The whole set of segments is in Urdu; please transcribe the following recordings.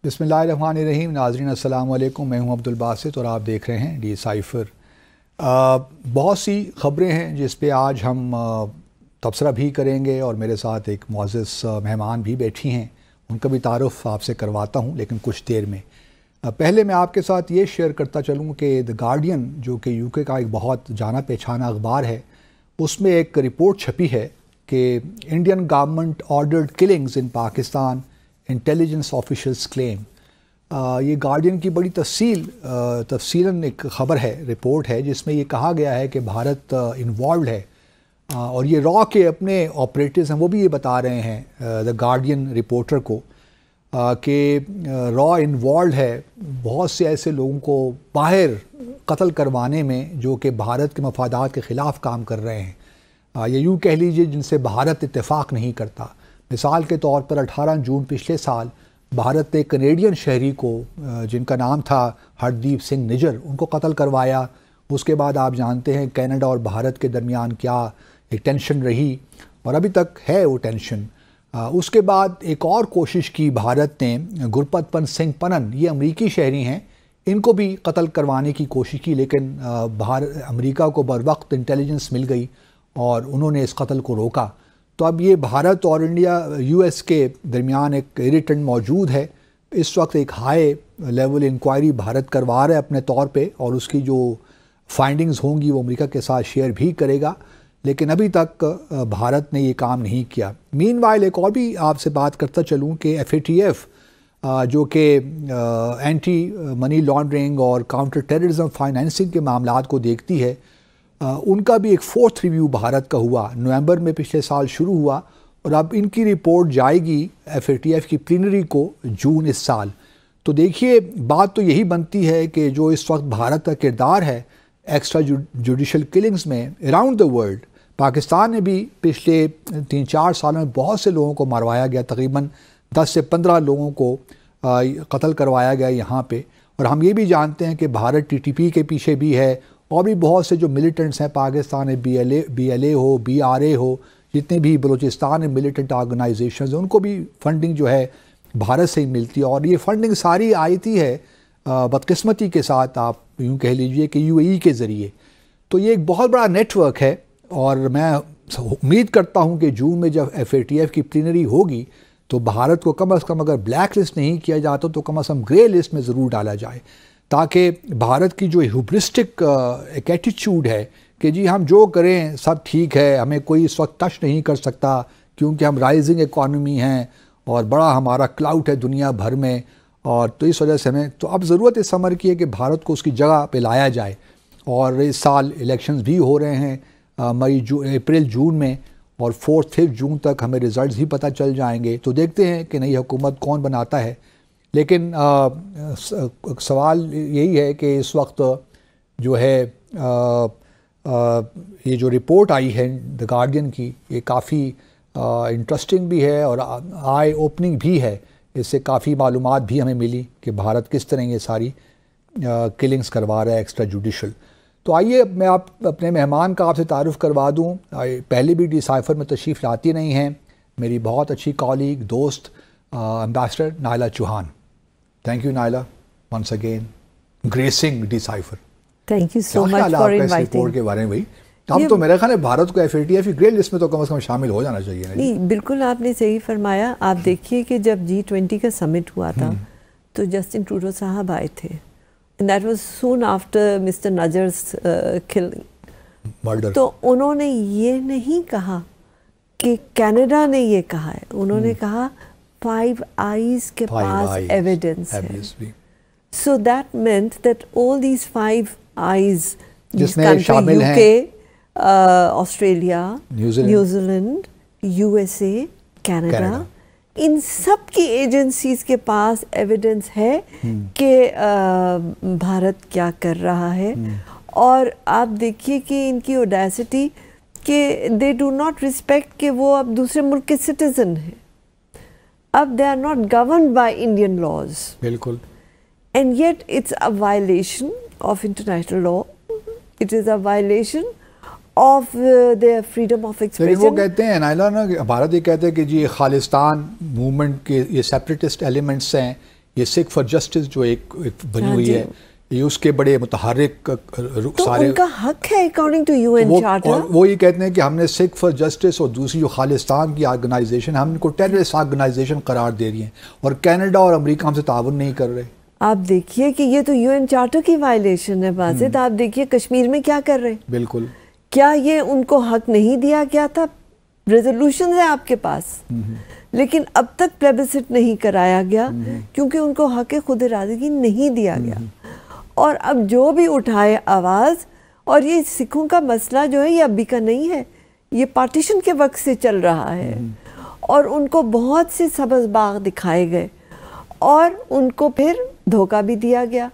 بسم اللہ الرحمن الرحیم. ناظرین السلام علیکم. میں ہوں عبدالباسط اور آپ دیکھ رہے ہیں ڈی سائفر. بہت سی خبریں ہیں جس پہ آج ہم تبصرہ بھی کریں گے اور میرے ساتھ ایک معزز مہمان بھی بیٹھی ہیں, ان کا بھی تعارف آپ سے کرواتا ہوں لیکن کچھ دیر میں. پہلے میں آپ کے ساتھ یہ شیئر کرتا چلوں کہ دی گارڈین جو کہ یو کے کا ایک بہت جانا پہچانا اخبار ہے, اس میں ایک رپورٹ چھپی ہے کہ انڈین گورنمنٹ آرڈرڈ کلنگز ان پاکستان انٹیلیجنس آفیشلز کلیم. یہ گارڈین کی بڑی تفصیلاً ایک خبر ہے, رپورٹ ہے, جس میں یہ کہا گیا ہے کہ بھارت انوالوڈ ہے, اور یہ را کے اپنے آپریٹرز ہیں وہ بھی یہ بتا رہے ہیں دی گارڈین رپورٹر کو کہ را انوالوڈ ہے بہت سے ایسے لوگوں کو باہر قتل کروانے میں جو کہ بھارت کے مفادات کے خلاف کام کر رہے ہیں, یا یوں کہہ لیجیے جن سے بھارت اتفاق نہیں کرتا. مثال کے طور پر 18 جون پچھلے سال بھارت نے کینیڈین شہری کو جن کا نام تھا ہردیپ سنگھ نجر, ان کو قتل کروایا. اس کے بعد آپ جانتے ہیں کینیڈا اور بھارت کے درمیان کیا ایک ٹینشن رہی, اور ابھی تک ہے وہ ٹینشن. اس کے بعد ایک اور کوشش کی بھارت نے, گرپت پن سنگھ پنن, یہ امریکی شہری ہیں, ان کو بھی قتل کروانے کی کوشش کی, لیکن امریکہ کو بروقت انٹیلیجنس مل گئی اور انہوں نے اس قتل کو روکا. تو اب یہ بھارت اور انڈیا یو ایس کے درمیان ایک اریٹنٹ موجود ہے. اس وقت ایک ہائی لیول انکوائری بھارت کروا رہا ہے اپنے طور پہ, اور اس کی جو فائنڈنگز ہوں گی وہ امریکہ کے ساتھ شیئر بھی کرے گا, لیکن ابھی تک بھارت نے یہ کام نہیں کیا. مین وائل ایک اور بھی آپ سے بات کرتا چلوں کہ FATF جو کہ اینٹی منی لانڈرنگ اور کاؤنٹر ٹیررزم فائنینسنگ کے معاملات کو دیکھتی ہے, ان کا بھی ایک 4تھ ریویو بھارت کا ہوا, نومبر میں پچھلے سال شروع ہوا, اور اب ان کی رپورٹ جائے گی FATF کی پلینری کو جون اس سال. تو دیکھیے بات تو یہی بنتی ہے کہ جو اس وقت بھارت کا کردار ہے ایکسٹرا جوڈیشل کلنگز میں اراؤنڈ دا ورلڈ, پاکستان نے بھی پچھلے 3-4 سالوں میں بہت سے لوگوں کو مروایا گیا, تقریباً 10 سے 15 لوگوں کو قتل کروایا گیا یہاں پہ. اور ہم یہ بھی جانتے ہیں کہ بھارت TTP کے پیچھے بھی ہے, اور بھی بہت سے جو ملیٹنٹس ہیں پاکستان میں, BLA ہو, BRA ہو, جتنے بھی بلوچستان میں ملیٹنٹ آرگنائزیشنز ہیں, ان کو بھی فنڈنگ جو ہے بھارت سے ہی ملتی ہے. اور یہ فنڈنگ ساری آتی ہے بدقسمتی کے ساتھ آپ یوں کہہ لیجئے کہ UAE کے ذریعے. تو یہ ایک بہت بڑا نیٹ ورک ہے, اور میں امید کرتا ہوں کہ جون میں جب FATF کی پلینری ہوگی تو بھارت کو کم از کم اگر بلیک لسٹ نہیں کیا جاتا تو کم از کم گرے لسٹ میں ضرور ڈالا جائے, تاکہ بھارت کی جو ہیوبرسٹک ایک ایٹیچیوڈ ہے کہ جی ہم جو کریں سب ٹھیک ہے, ہمیں کوئی اس وقت ٹچ نہیں کر سکتا کیونکہ ہم رائزنگ اکانومی ہیں اور بڑا ہمارا کلاؤٹ ہے دنیا بھر میں, اور تو اس وجہ سے ہمیں تو اب ضرورت اس امر کی ہے کہ بھارت کو اس کی جگہ پہ لایا جائے. اور اس سال الیکشنز بھی ہو رہے ہیں اپریل جون میں, اور 4-5 جون تک ہمیں ریزلٹس بھی پتہ چل جائیں گے. تو دیکھتے ہیں کہ نئی حکومت کون بناتا ہے. لیکن سوال یہی ہے کہ اس وقت جو ہے یہ جو رپورٹ آئی ہے دی گارڈین کی, یہ کافی انٹرسٹنگ بھی ہے اور آئی اوپننگ بھی ہے. اس سے کافی معلومات بھی ہمیں ملی کہ بھارت کس طرح یہ ساری کلنگز کروا رہا ہے ایکسٹرا جوڈیشل. تو آئیے میں اپنے مہمان کا آپ سے تعارف کروا دوں. پہلے بھی ڈی سائفر میں تشریف لاتی نہیں ہیں, میری بہت اچھی کالیگ دوست ambassador Naila Chohan. Thank you Naila once again gracing D cipher. Thank you so much for inviting. Report کے بارے میں بھائی اب تو میرا خیال ہے بھارت کو FATF کی گرے لسٹ میں تو کم از کم شامل ہو جانا چاہیے. نہیں بالکل آپ نے صحیح فرمایا. آپ دیکھیے کہ جب G20 کا سمٹ ہوا تھا تو جسٹن ٹروڈو صاحب آئے تھے, that was soon after Mr Nijjar's killing. تو انہوں نے یہ نہیں کہا کہ کینیڈا نے یہ کہا ہے, انہوں نے کہا 5 آئیز کے پاس ایویڈنس ہے. So that meant that all these 5 eyes جس میں شامل ہیں UK, Australia, New Zealand, USA, Canada, ان سب کی ایجنسیز کے پاس ایویڈنس ہے کہ بھارت کیا کر رہا ہے. اور آپ دیکھیے کہ ان کی اوڈیسٹی کہ دے ڈو ناٹ ریسپیکٹ کہ وہ اب دوسرے ملک کے سٹیزن ہیں, اب they are not governed by Indian laws. بالکل. And yet it's a violation of international law, it is a violation of their freedom of expression. وہ کہتے ہیں نائلہ نا, بھارت یہ کہتے ہیں کہ جی خالستان موومنٹ کے یہ سیپریٹسٹ ایلیمنٹس ہیں, یہ سکھ فار جسٹس جو ایک بنی ہوئی ہے، یہ اس کے بڑے متحرک سارے ان کا حق ہے according to U N charter. وہ یہ کہتے ہیں کہ ہم نے سکھ فار جسٹس اور دوسری جو خالستان کی آرگنائزیشن ہم ان کو ٹیررسٹ آرگنائزیشن قرار دے رہی ہیں، اور کینیڈا اور امریکہ ہم سے تعاون نہیں کر رہے. آپ دیکھیے کہ یہ تو یو این چارٹر کی وائلیشن ہے باسط. آپ دیکھیے کشمیر میں کیا کر رہے ہیں. بالکل. کیا یہ ان کو حق نہیں دیا گیا تھا؟ ریزولوشن ہے آپ کے پاس، لیکن اب تک پلیبسٹ نہیں کرایا گیا کیونکہ ان کو حق خود ارادگی نہیں دیا گیا. اور اب جو بھی اٹھائے آواز، اور یہ سکھوں کا مسئلہ جو ہے یہ ابھی کا نہیں ہے، یہ پارٹیشن کے وقت سے چل رہا ہے، اور ان کو بہت سے سبز باغ دکھائے گئے اور ان کو پھر دھوکہ بھی دیا گیا.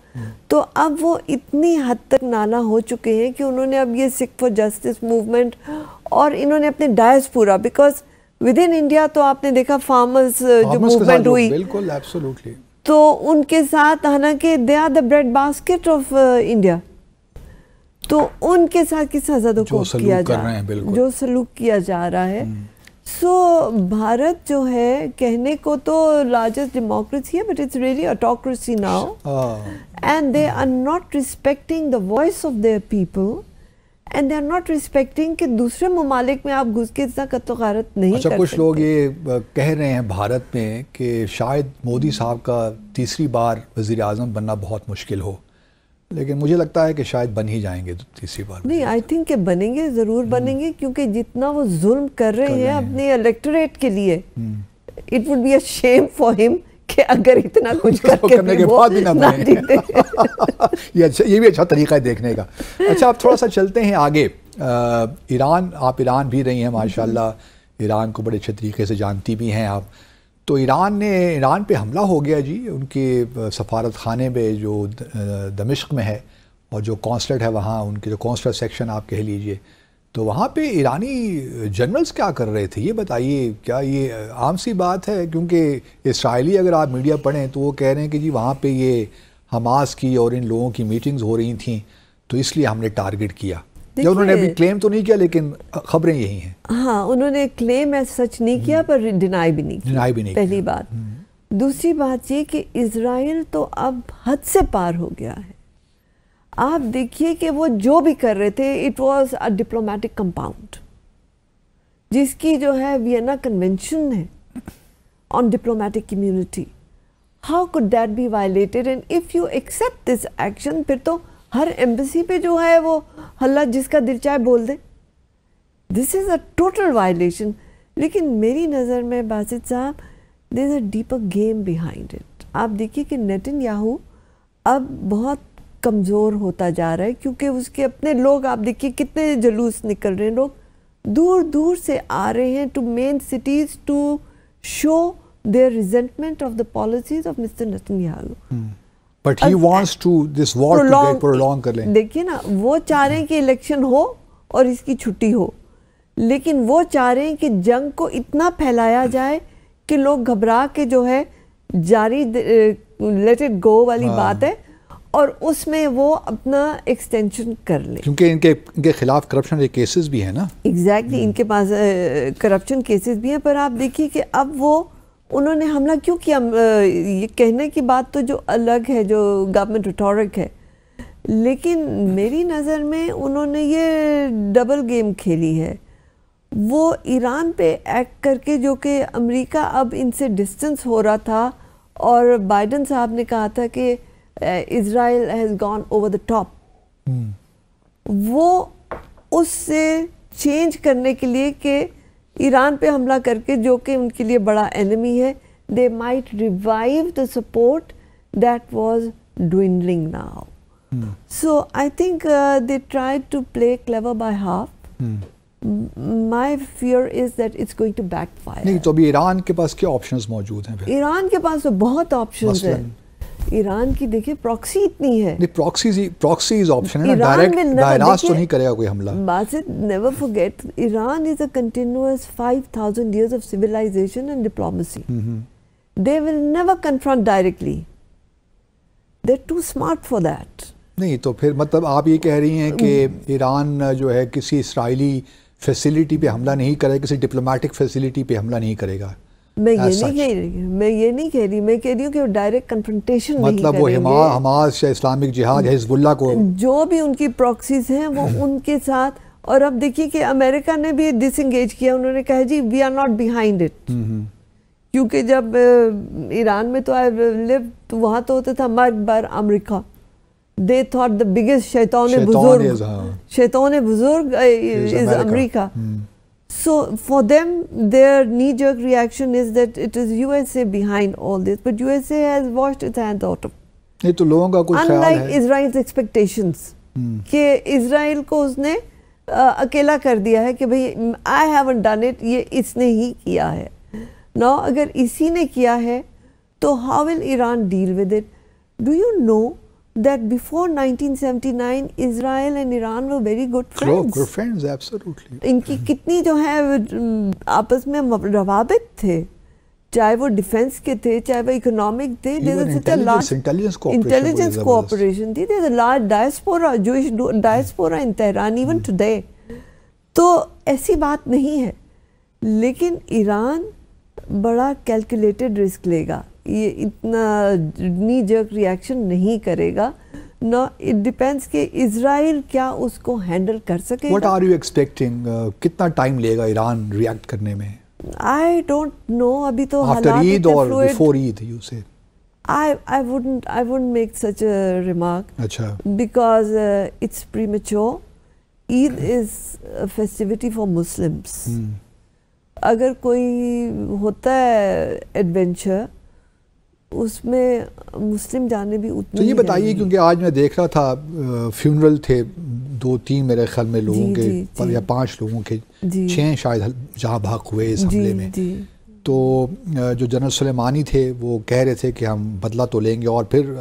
تو اب وہ اتنی حد تک نالا ہو چکے ہیں کہ انہوں نے اب یہ سکھ فار جسٹس موومنٹ، اور انہوں نے اپنے diaspora, because with in India تو آپ نے دیکھا فارمرز جو موومنٹ ہوئی، بالکل ایبسولوٹلی، تو ان کے ساتھ حالانکہ they are the bread basket of India, تو ان کے ساتھ کس طرح زدوکوب کیا جا رہا ہے، جو سلوک کیا جا رہا ہے. سو بھارت جو ہے کہنے کو تو لارجسٹ ڈیموکریسی ہے، but it's really autocracy now, and they are not respecting the voice of their people, and they are not respecting کہ دوسرے ممالک میں آپ گھس کے اتنا قتل و غارت نہیں کر سکتے. کچھ لوگ یہ کہہ رہے ہیں بھارت میں کہ شاید مودی صاحب کا تیسری بار وزیر اعظم بننا بہت مشکل ہو، لیکن مجھے لگتا ہے کہ شاید بن ہی جائیں گے تیسری بار. نہیں، آئی تھنک کہ بنیں گے، ضرور بنیں گے، کیونکہ جتنا وہ ظلم کر رہے ہیں اپنے الیکٹوریٹ کے لیے، it would be a shame for ہم کہ اگر اتنا کچھ کرنے کے بعد بھی نہ جیتے. یہ بھی اچھا طریقہ ہے دیکھنے کا. اچھا، آپ تھوڑا سا چلتے ہیں آگے. ایران، آپ ایران بھی رہی ہیں ماشاءاللہ، ایران کو بڑے اچھے طریقے سے جانتی بھی ہیں آپ. تو ایران پہ حملہ ہو گیا جی، ان کے سفارت خانے میں جو دمشق میں ہے، اور جو کونسلیٹ ہے وہاں، ان کے جو کونسلر سیکشن آپ کہہ لیجئے، تو وہاں پہ ایرانی جنرلز کیا کر رہے تھے یہ بتائیے. کیا یہ عام سی بات ہے؟ کیونکہ اسرائیلی اگر آپ میڈیا پڑھیں تو وہ کہہ رہے ہیں کہ جی وہاں پہ یہ حماس کی اور ان لوگوں کی میٹنگز ہو رہی تھیں، تو اس لیے ہم نے ٹارگٹ کیا. یا انہوں نے ابھی کلیم تو نہیں کیا، لیکن خبریں یہی ہیں. ہاں، انہوں نے کلیم سچ نہیں کیا، پر ڈینائی بھی نہیں کیا، پہلی بات. دوسری بات یہ کہ اسرائیل تو اب حد سے پار ہو گیا ہے. آپ دیکھیے کہ وہ جو بھی کر رہے تھے، it was a diplomatic compound, جس کی جو ہے وینا کنونشن ہے on diplomatic community. How could that be violated? And if you accept this action, پھر تو ہر ایمبیسی پہ جو ہے وہ اللہ جس کا دل چاہے بول دے. دس از اے ٹوٹل وائلیشن. لیکن میری نظر میں Basit Sahab, there is a deeper game behind it. آپ دیکھیے کہ نیتن یاہو اب بہت کمزور ہوتا جا رہا ہے، کیونکہ اس کے اپنے لوگ، آپ دیکھیے کتنے جلوس نکل رہے ہیں، لوگ دور دور سے آ رہے ہیں to main cities to show their resentment of the policies of Mr. Netanyahu. But he wants to this war to get prolonged کر لیں. دیکھیے نا، وہ چاہ رہے ہیں کہ الیکشن ہو اور اس کی چھٹی ہو، لیکن وہ چاہ رہے ہیں کہ جنگ کو اتنا پھیلایا جائے کہ لوگ گھبرا کے جو ہے جاری let it go والی بات ہے، اور اس میں وہ اپنا ایکسٹینشن کر لیں. کیونکہ ان کے خلاف کرپشن کے کیسز بھی ہیں نا. ایگزیکٹلی، ان کے پاس کرپشن کیسز بھی ہیں. پر آپ دیکھیے کہ اب وہ انہوں نے حملہ کیوں کیا؟ یہ کہنے کی بات تو جو الگ ہے، جو گورنمنٹ ریٹورک ہے، لیکن میری نظر میں انہوں نے یہ ڈبل گیم کھیلی ہے. وہ ایران پہ ایکٹ کر کے، جو کہ امریکہ اب ان سے ڈسٹنس ہو رہا تھا، اور بائیڈن صاحب نے کہا تھا کہ Israel has gone over the top, وہ اس سے چینج کرنے کے لیے کہ ایران پہ حملہ کر کے، جو کہ ان کے لیے بڑا اینمی ہے، they might revive the support that was dwindling now. So I think they tried to play clever by half. My fear is that it's going to backfire. نہیں تو ابھی ایران کے پاس کیا آپشنز موجود ہیں؟ ایران کے پاس تو بہت آپشنز ہیں. ایران کی دیکھیے پراکسی اتنی ہے. پراکسیز آپشن ہے نا، ڈائریکٹ ڈائراس تو نہیں کرے گا کوئی حملہ. Basit never forget, Iran is a continuous 5,000 years of civilization and diplomacy. They will never confront directly. They're too smart for that. نہیں تو پھر مطلب آپ یہ کہہ رہی ہیں کہ ایران جو ہے کسی اسرائیلی فیسیلیٹی پہ حملہ نہیں کرے، کسی ڈپلومیٹک فیسیلیٹی پہ حملہ نہیں کرے گا. میں یہ نہیں کہہ رہی میں کہہ رہی ہوں کہ وہ ڈائریکٹ کنفرنٹیشن نہیں کریں گے. مطلب وہ حماس یا اسلامک جہاد حزب اللہ کو جو بھی ان کی پراکسیز ہیں وہ ان کے ساتھ. اور اب دیکھیے کہ امریکہ نے بھی ڈس انگیج کیا, انہوں نے کہا جی we are not behind it, کیونکہ جب ایران میں تو تو وہاں تو ہوتا تھا مرگ بر امریکہ. They thought the biggest شیطان بزرگ is America. So for them their knee-jerk reaction is that it is USA behind all this, but USA has washed its hands out of. یہ تو لوگوں کا کچھ خیال ہے. Unlike Israel's expectations کہ اسرائیل کو اس نے اکیلا کر دیا ہے کہ بھئی I haven't done it, یہ اس نے ہی کیا ہے. Now اگر اسی نے کیا ہے تو how will Iran deal with it? Do you know that before 1979 Israel and Iran were very good friends? Good friends, absolutely. ان کی کتنی جو ہے آپس میں روابط تھے, چاہے وہ ڈیفنس کے تھے چاہے وہ اکنامک تھے. انٹیلیجنس کوآپریشن تھی. There's a large diaspora, Jewish diaspora in Tehran even today. تو ایسی بات نہیں ہے, لیکن ایران بڑا کیلکولیٹڈ رسک لے گا, یہ اتنا نی جرک ریاکشن نہیں کرے گا. نو اٹ ڈیپینڈس کہ اسرائیل کیا اس کو ہینڈل کر سکے گا. واٹ آر یو ایکسپیکٹنگ, کتنا ٹائم لے گا ایران ریئیکٹ کرنے میں؟ آئی ڈونٹ نو, ابھی تو آفٹر عید اور بیفور عید یو سے. I wouldn't make such a remark. اچھا. Because it's premature. Eid is a festivity for Muslims. اگر کوئی ہوتا ہے ایڈونچر اس میں مسلم جانے بھی اتنے. تو یہ بتائیے, کیونکہ آج میں دیکھ رہا تھا فیونرل تھے 2-3 میرے خیال میں لوگوں کے یا 5 لوگوں کے, 6 شاید جہاں بھاگ ہوئے اس حملے میں. تو جو جنرل سلیمانی تھے وہ کہہ رہے تھے کہ ہم بدلہ تو لیں گے, اور پھر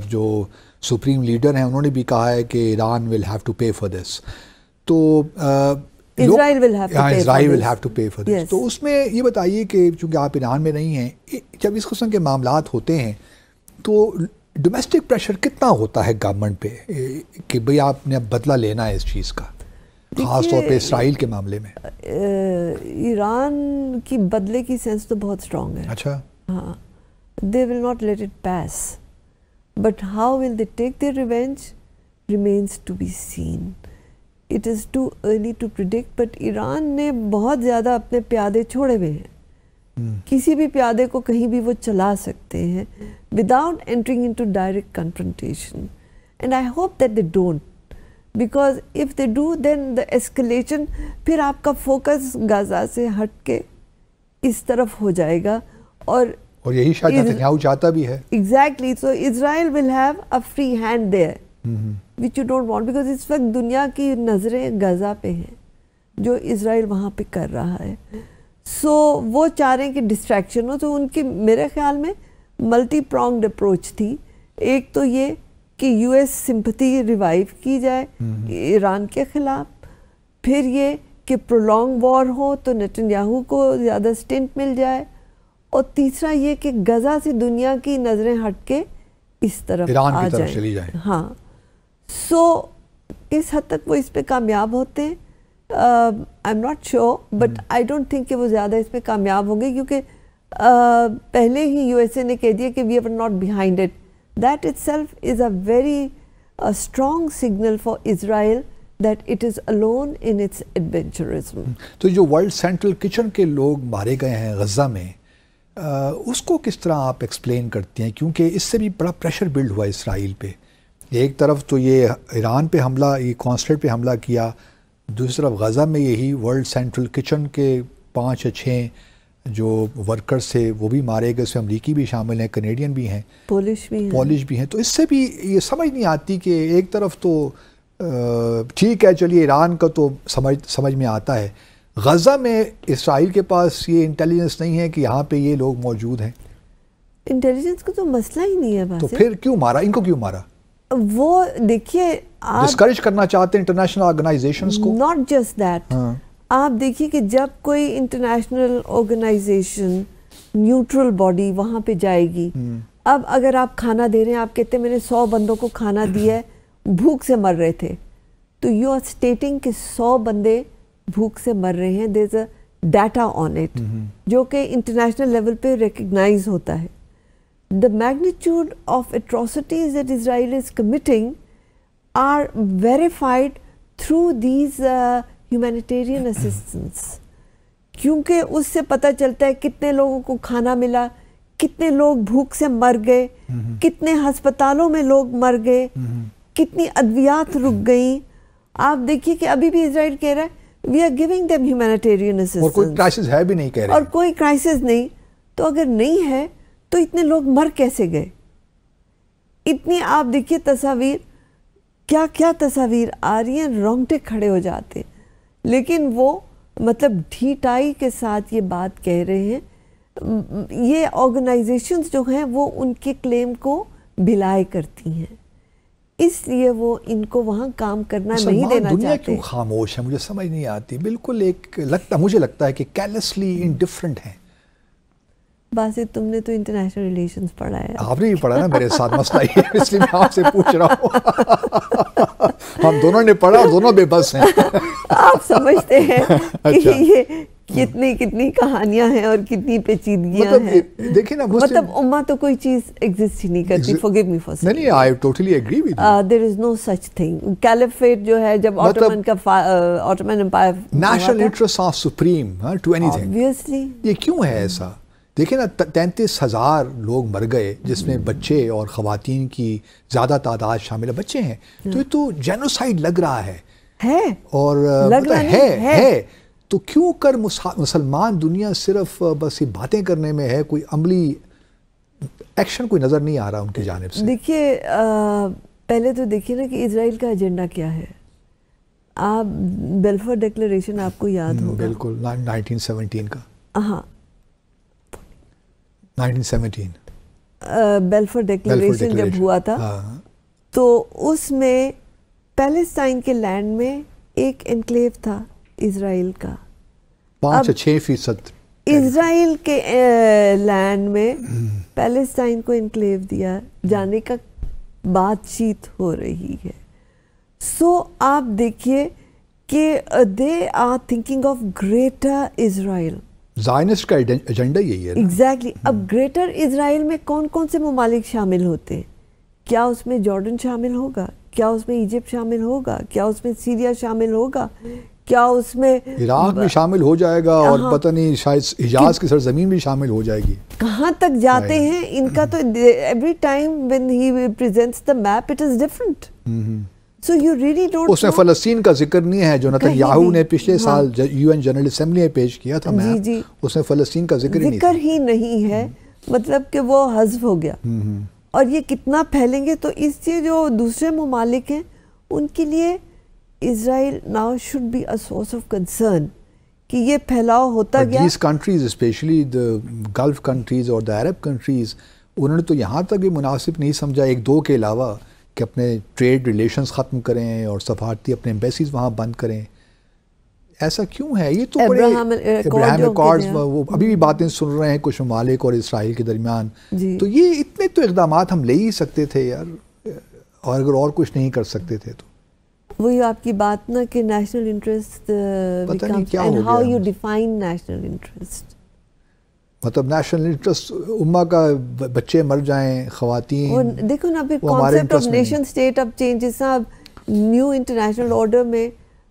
جو سپریم لیڈر ہیں انہوں نے بھی کہا ہے کہ Iran will have to pay for this. تو Israel will have to pay for this. تو اس میں یہ بتائیے کہ چونکہ آپ ایران میں نہیں ہیں, جب اس قسم کے معاملات ہوتے ہیں تو ڈومیسٹک پریشر کتنا ہوتا ہے گورنمنٹ پہ کہ بھئی آپ نے بدلہ لینا ہے اس چیز کا, خاص طور پہ اسرائیل کے معاملے میں؟ ایران کی بدلے کی سینس تو بہت اسٹرانگ ہے. اچھا. ہاں, they will not let it pass, but how will they take their revenge remains to be seen. It is too early to predict, but Iran نے بہت زیادہ اپنے پیادے چھوڑے ہوئے ہیں. کسی بھی پیادے کو کہیں بھی وہ چلا سکتے ہیں without entering into direct confrontation. And I hope that they don't, because if they do then the escalation پھر آپ کا فوکس غزہ سے ہٹ کے اس طرف ہو جائے گا. اور یہی شاید نتنیاہو چاہتا بھی ہے. Exactly. So Israel will have a free hand there. which you don't want, because اس وقت دنیا کی نظریں غزہ پہ ہیں جو اسرائیل وہاں پہ کر رہا ہے. سو وہ چاہ رہے ہیں کہ ڈسٹریکشن ہو. تو ان کی میرے خیال میں ملٹی پرونگڈ اپروچ تھی. ایک تو یہ کہ یو ایس سمپتھی ریوائیو کی جائے ایران کے خلاف, پھر یہ کہ پرولونگ وار ہو تو نتنیاہو کو زیادہ سٹنٹ مل جائے, اور تیسرا یہ کہ غزہ سے دنیا کی نظریں ہٹ کے اس طرف آ جائیں. ہاں. سو اس حد تک وہ اس پہ کامیاب ہوتے ہیں. I am not sure, but I don't think کہ وہ زیادہ اس پہ کامیاب ہوں گے, کیونکہ پہلے ہی یو ایس اے نے کہہ دیا کہ we are not behind it. That itself is a very strong signal for Israel that it is alone in its adventurism. تو جو ورلڈ سینٹرل کچن کے لوگ مارے گئے ہیں غزہ میں, اس کو کس طرح آپ ایکسپلین کرتے ہیں؟ کیونکہ اس سے بھی بڑا پریشر بلڈ ہوا اسرائیل پہ. ایک طرف تو یہ ایران پہ حملہ, یہ کانسلیٹ پہ حملہ کیا, دوسری طرف غزہ میں یہی ورلڈ سینٹرل کچن کے 5 یا 6 جو ورکرز تھے وہ بھی مارے گئے. اس میں امریکی بھی شامل ہیں, کینیڈین بھی ہیں, پولش بھی ہیں. تو اس سے بھی یہ سمجھ نہیں آتی کہ ایک طرف تو ٹھیک ہے چلیے ایران کا تو سمجھ میں آتا ہے, غزہ میں اسرائیل کے پاس یہ انٹیلیجنس نہیں ہے کہ یہاں پہ یہ لوگ موجود ہیں. انٹیلیجنس کا تو مسئلہ ہی نہیں ہے. تو پھر کیوں مارا, ان کو کیوں مارا؟ وہ دیکھیے ڈسکریج کرنا چاہتے ہیں انٹرنیشنل آرگنائزیشنز کو. Not just that. آپ دیکھیے کہ جب کوئی انٹرنیشنل آرگنائزیشن نیوٹرل باڈی وہاں پہ جائے گی, اب اگر آپ کھانا دے رہے ہیں, آپ کہتے ہیں میں نے 100 بندوں کو کھانا دیا ہے, بھوک سے مر رہے تھے, تو یو آر اسٹیٹنگ کہ 100 بندے بھوک سے مر رہے ہیں. دیر is a data on it جو کہ انٹرنیشنل لیول پہ ریکگنائز ہوتا ہے. The magnitude of atrocities that Israel is committing are verified through these humanitarian assistance. کیونکہ اس سے پتہ چلتا ہے کتنے لوگوں کو کھانا ملا, کتنے لوگ بھوک سے مر گئے, کتنے ہسپتالوں میں لوگ مر گئے, کتنی ادویات رک گئیں. آپ دیکھیے کہ ابھی بھی اسرائیل کہہ رہا ہے we are giving them humanitarian assistance. اور کوئی کرائسس ہے بھی نہیں کہہ رہے. اور کوئی کرائسس نہیں. تو اگر نہیں ہے تو اتنے لوگ مر کیسے گئے؟ اتنی آپ دیکھیے تصاویر, کیا کیا تصاویر آ رہی ہیں, رونگٹے کھڑے ہو جاتے ہیں. لیکن وہ مطلب ڈھیٹائی کے ساتھ یہ بات کہہ رہے ہیں. یہ آرگنائزیشنز جو ہیں وہ ان کے کلیم کو بھلائے کرتی ہیں, اس لیے وہ ان کو وہاں کام کرنا نہیں دینا چاہتے. دنیا کیوں خاموش ہے مجھے سمجھ نہیں آتی. بالکل مجھے لگتا ہے کہ کیرلیسلی انڈیفرنٹ ہیں. باسط تم نے تو انٹرنیشنل ریلیشنز پڑھا ہے. آپ نے بھی پڑھا نا, میرے ساتھ مسئلہ یہ ہے اس لیے میں آپ سے پوچھ رہا ہوں. ہم دونوں نے پڑھا اور دونوں بے بس ہیں. آپ سمجھتے ہیں کہ یہ کتنی کہانیاں ہیں اور کتنی پیچیدگیاں ہیں. دیکھیں نا مطلب امہ تو کوئی چیز ایگزسٹ ہی نہیں کرتی. forgive me for saying. نہیں, I totally agree with you. There is no such thing. Caliphate جو ہے جب Ottoman Empire national interests are supreme to anything. Obviously. یہ کیوں ہے ایسا؟ دیکھیں نا 33,000 لوگ مر گئے جس میں بچے اور خواتین کی زیادہ تعداد شامل ہے. بچے ہیں تو یہ تو جینوسائیڈ لگ رہا ہے اور ہے. تو کیوں کر مسلمان دنیا صرف بس یہ باتیں کرنے میں ہے, کوئی عملی ایکشن کوئی نظر نہیں آ رہا ان کی جانب سے. دیکھیے پہلے تو دیکھیے نا کہ اسرائیل کا ایجنڈا کیا ہے. آپ بیلفور ڈکلیریشن آپ کو یاد ہوگا. بالکل 1917 کا. ہاں 1917 بیلفور ڈکلیریشن جب ہوا تھا تو اس میں پیلسٹائن کے لینڈ میں ایک انکلیو تھا اسرائیل کا. 5-6% اسرائیل کے لینڈ میں پیلسٹائن کو انکلیو دیا جانے کا بات چیت ہو رہی ہے. سو آپ دیکھیے کہ they are thinking of greater Israel. Zionist کا ایجنڈا یہی ہے. ایگزیکٹلی. اب گریٹر اسرائیل میں کون کون سے ممالک شامل ہوتے ہیں؟ کیا اس میں جارڈن شامل ہوگا؟ کیا اس میں ایجپٹ شامل ہوگا؟ کیا اس میں سیریا شامل ہوگا؟ کیا اس میں عراق بھی شامل ہو جائے گا؟ اور پتہ نہیں شاید حجاز کی سرزمین بھی شامل ہو جائے گی. کہاں تک جاتے ہیں ان کا تو every time when he presents the map it is different. So you really don't. اس میں فلسطین کا ذکر نہیں ہے جو نتنیاہو نے پچھلے سال UN جنرل اسمبلی میں پیش کیا تھا. اس میں فلسطین کا ذکر ہی نہیں ہے. مطلب کہ وہ حذف ہو گیا. اور یہ کتنا پھیلیں گے. تو اس سے جو دوسرے ممالک ہیں ان کے لیے اسرائیل now should be a source of concern کہ یہ پھیلاؤ ہوتا گیا. These countries especially the Gulf countries اور the Arab countries انہوں نے تو یہاں تک بھی مناسب نہیں سمجھا ایک دو کے علاوہ کہ اپنے ٹریڈ ریلیشنز ختم کریں اور سفارتی اپنے ایمبیسیز وہاں بند کریں. ایسا کیوں ہے؟ یہ تو بڑے ابراہیم اکارڈز وہ ابھی بھی باتیں سن رہے ہیں کچھ ممالک اور اسرائیل کے درمیان. تو یہ اتنے تو اقدامات ہم لے ہی سکتے تھے یار, اور اگر اور کچھ نہیں کر سکتے تھے تو. وہی آپ کی بات نا کہ national interest and how you define national interest. مطلب نیشنل انٹرسٹ امہ کا بچے مر جائیں, خواتین. دیکھو نا پھر کانسیپٹ آف نیشن اسٹیٹ اب چینجز اب نیو انٹرنیشنل آرڈر میں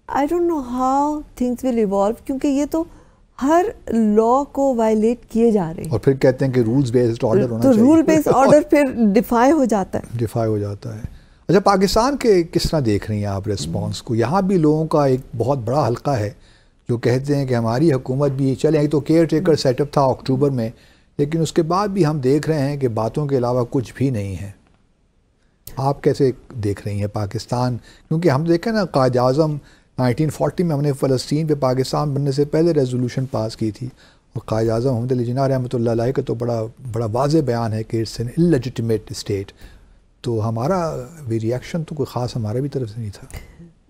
I don't know how things will evolve, کیونکہ یہ تو ہر لا کو وائلیٹ کیے جا رہے ہیں. اور پھر کہتے ہیں کہ رولز بیسڈ آرڈر ہونا چاہیے. تو رول بیسڈ آرڈر پھر ڈیفائی ہو جاتا ہے. اچھا, پاکستان کے کس طرح دیکھ رہی ہیں آپ ریسپانس کو؟ یہاں بھی لوگوں کا ایک بہت بڑا حلقہ ہے جو کہتے ہیں کہ ہماری حکومت بھی چلیں تو کیئر ٹیکر سیٹ اپ تھا اکتوبر میں, لیکن اس کے بعد بھی ہم دیکھ رہے ہیں کہ باتوں کے علاوہ کچھ بھی نہیں ہے. آپ کیسے دیکھ رہی ہیں پاکستان؟ کیونکہ ہم دیکھیں نا قائد اعظم 1940 میں ہم نے فلسطین پہ پاکستان بننے سے پہلے ریزولوشن پاس کی تھی, اور قائد اعظم محمد علی جناح رحمۃ اللہ علیہ کا تو بڑا واضح بیان ہے کہ اٹس این انلیجٹمیٹ اسٹیٹ. تو ہمارا بھی ریئیکشن تو کوئی خاص ہمارے بھی طرف سے نہیں تھا.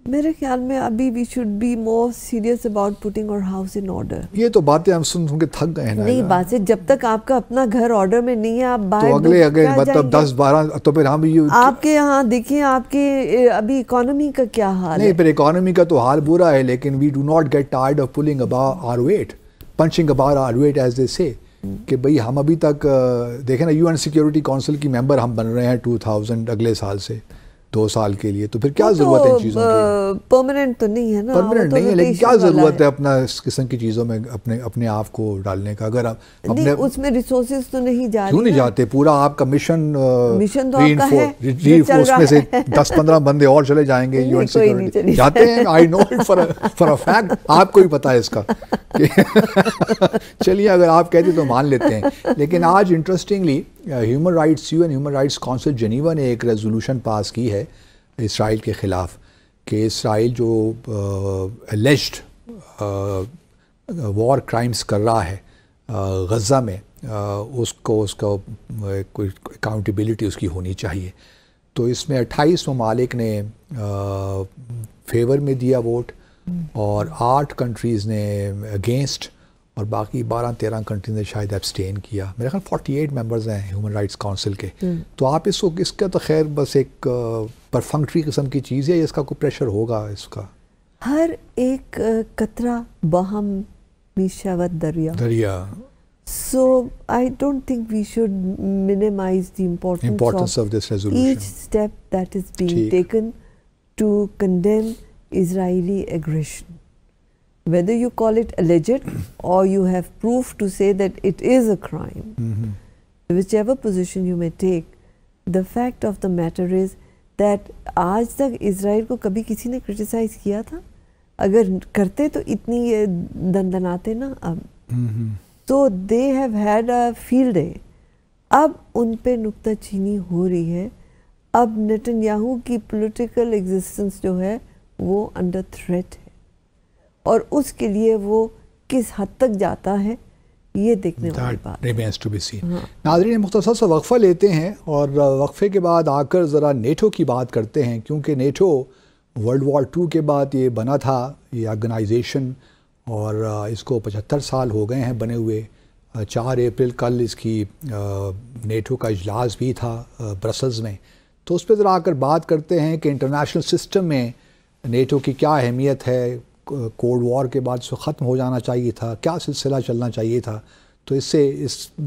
میرے خیال میں ابھی we should be more serious about putting our house in order. یہ تو باتیں ہم سن کے تھک گئے ہیں. نہیں بات ہے, جب تک آپ کا اپنا گھر آرڈر میں نہیں ہے آپ باہر تو اگلے مطلب 10-12 تو پھر ہم آپ کے یہاں دیکھیں آپ کے ابھی اکانومی کا کیا حال ہے. نہیں, پھر اکانومی کا تو حال برا ہے, لیکن we do not get tired of polling about our weight. punching above our weight as they say کہ بھئی ہم ابھی تک دیکھیں نا UN سیکیورٹی کونسل کی ممبر ہم بن رہے ہیں 2000 اگلے سال سے 2 سال کے لیے, تو پھر کیا ضرورت ہے ان چیزوں کی؟ پرماننٹ تو نہیں ہے نا, پرماننٹ نہیں ہے, لیکن کیا ضرورت ہے اپنا اس قسم کی چیزوں میں اپنے آپ کو ڈالنے کا؟ اگر آپ اپنے اس میں ریسورسز تو نہیں جا رہے, کیوں نہیں جاتے؟ پورا آپ کا مشن تو آپ کا ہے, اس میں سے 10-15 بندے اور چلے جائیں گے UN سیکیورٹی جاتے ہیں. آئی نو اٹ فار اے فیکٹ, آپ کو ہی پتا ہے اس کا. چلیے اگر آپ کہتے تو مان لیتے ہیں. لیکن آج interestingly human rights UN human rights council Geneva نے ایک ریزولوشن پاس کی ہے اسرائیل کے خلاف کہ اسرائیل جو الیجڈ وار کرائمز کر رہا ہے غزہ میں, اس کا کوئی اکاؤنٹیبلٹی اس کی ہونی چاہیے. تو اس میں 28 ممالک نے فیور میں دیا ووٹ, اور 8 کنٹریز نے اگینسٹ, اور باقی 12-13 کنٹریز نے شاید ایبسٹین کیا. میرے خیال 48 ممبرز ہیں ہیومن رائٹس کونسل کے. تو آپ اس کا تو خیر بس ایک پرفنکٹری قسم کی چیز ہے, اس کا کوئی پریشر ہوگا اس کا؟ ہر ایک قطرہ باہم میشاوت دریا. So I don't think we should minimize the importance of this resolution. Each step that is being taken to condemn Israeli aggression. Whether you call it alleged or you have proof to say that it is a crime, whichever position you may take, the fact of the matter is that آج تک اسرائیل کو کبھی کسی نے کرٹیسائز کیا تھا؟ اگر کرتے تو اتنی دندناتے نا اب. So they have had a field day. اب ان پہ نکتہ چینی ہو رہی ہے. اب نیتن یاہو کی پولیٹیکل ایگزسٹنس جو ہے وہ انڈر تھریٹ ہے, اور اس کے لیے وہ کس حد تک جاتا ہے یہ دیکھنے والی بات ہے. ناظرین مختصر سا وقفہ لیتے ہیں, اور وقفے کے بعد آ کر ذرا نیٹو کی بات کرتے ہیں, کیونکہ نیٹو ورلڈ وار 2 کے بعد یہ بنا تھا یہ آرگنائزیشن, اور اس کو 75 سال ہو گئے ہیں بنے ہوئے. 4 اپریل کل اس کی نیٹو کا اجلاس بھی تھا برسلز میں, تو اس پہ ذرا آ کر بات کرتے ہیں کہ انٹرنیشنل سسٹم میں نیٹو کی کیا اہمیت ہے. کولڈ وار کے بعد اس کو ختم ہو جانا چاہیے تھا, کیا سلسلہ چلنا چاہیے تھا. تو اس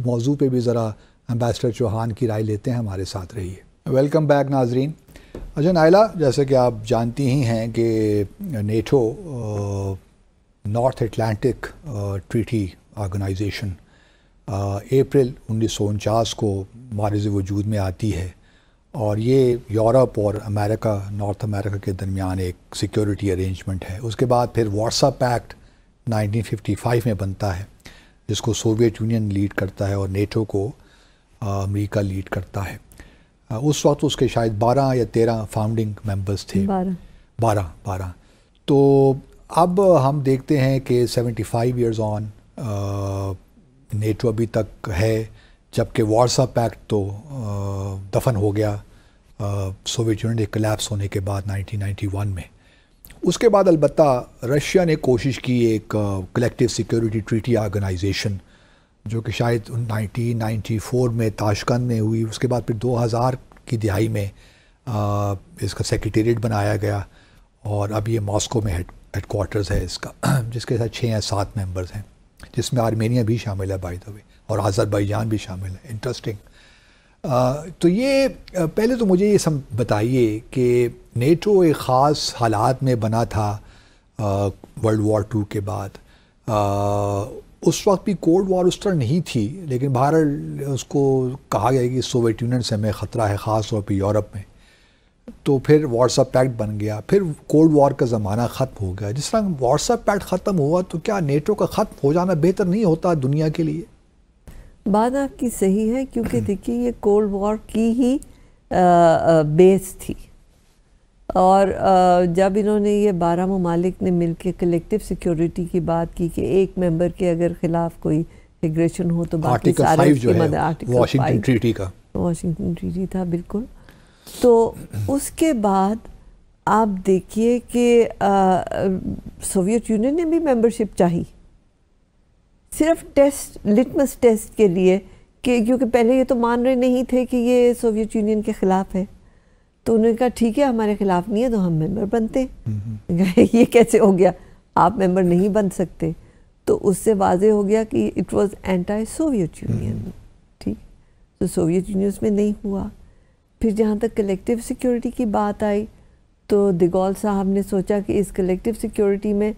موضوع پہ بھی ذرا امبیسڈر چوہان کی رائے لیتے ہیں, ہمارے ساتھ رہیے. ویلکم بیک ناظرین. اچھا نائلہ, جیسے کہ آپ جانتی ہی ہیں کہ NATO North Atlantic Treaty Organization April 1949 کو معرض وجود میں آتی ہے, اور یہ یورپ اور امریکہ نارتھ امریکہ کے درمیان ایک سیکیورٹی ارینجمنٹ ہے. اس کے بعد پھر وارسا پیکٹ 1955 میں بنتا ہے, جس کو سوویت یونین لیڈ کرتا ہے, اور نیٹو کو امریکہ لیڈ کرتا ہے. اس وقت اس کے شاید 12 یا 13 فاؤنڈنگ ممبرز تھے. 12. تو اب ہم دیکھتے ہیں کہ 75 ایئرز آن نیٹو ابھی تک ہے, جبکہ وارسا پیکٹ تو دفن ہو گیا سوویت یونین کے کلیپس ہونے کے بعد 1991 میں. اس کے بعد البتہ رشیا نے کوشش کی ایک کلیکٹیو سیکیورٹی ٹریٹی آرگنائزیشن, جو کہ شاید 1994 میں تاشکند میں ہوئی. اس کے بعد پھر 2000 کی دہائی میں اس کا سیکریٹریٹ بنایا گیا, اور اب یہ ماسکو میں ہیڈ کوارٹرز ہے اس کا, جس کے ساتھ 6 یا 7 ممبرز ہیں, جس میں آرمینیا بھی شامل ہے بائی دا وے, اور آذربائیجان بھی شامل ہے. انٹرسٹنگ. تو یہ پہلے تو مجھے یہ بتائیے کہ نیٹو ایک خاص حالات میں بنا تھا ورلڈ وار 2 کے بعد. اس وقت بھی کولڈ وار اس طرح نہیں تھی, لیکن بہرحال اس کو کہا گیا کہ سوویت یونین سے ہمیں خطرہ ہے, خاص طور پہ یورپ میں. تو پھر وارسا پیکٹ بن گیا, پھر کولڈ وار کا زمانہ ختم ہو گیا. جس طرح وارسا پیکٹ ختم ہوا, تو کیا نیٹو کا ختم ہو جانا بہتر نہیں ہوتا دنیا کے لیے؟ بات آپ کی صحیح ہے, کیونکہ دیکھیے یہ کولڈ وار کی ہی بیس تھی, اور جب انہوں نے یہ 12 ممالک نے مل کے کلیکٹیو سیکیورٹی کی بات کی کہ ایک ممبر کے اگر خلاف کوئی ایگریشن ہو تو باقی سارے کی مدد. واشنگٹن ٹریٹی کا واشنگٹن ٹریٹی تھا بالکل. تو اس کے بعد آپ دیکھیے کہ سوویت یونین نے بھی ممبرشپ چاہی, صرف ٹیسٹ لٹمس ٹیسٹ کے لیے, کہ کیونکہ پہلے یہ تو مان رہے نہیں تھے کہ یہ سوویت یونین کے خلاف ہے. تو انہوں نے کہا ٹھیک ہے ہمارے خلاف نہیں ہے تو ہم ممبر بنتے. یہ کیسے ہو گیا, آپ ممبر نہیں بن سکتے. تو اس سے واضح ہو گیا کہ it was anti Soviet union. ٹھیک, تو سوویت یونین اس میں نہیں ہوا. پھر جہاں تک کلیکٹیو سیکیورٹی کی بات آئی تو ڈی گول صاحب نے سوچا کہ اس کلیکٹیو سیکیورٹی میں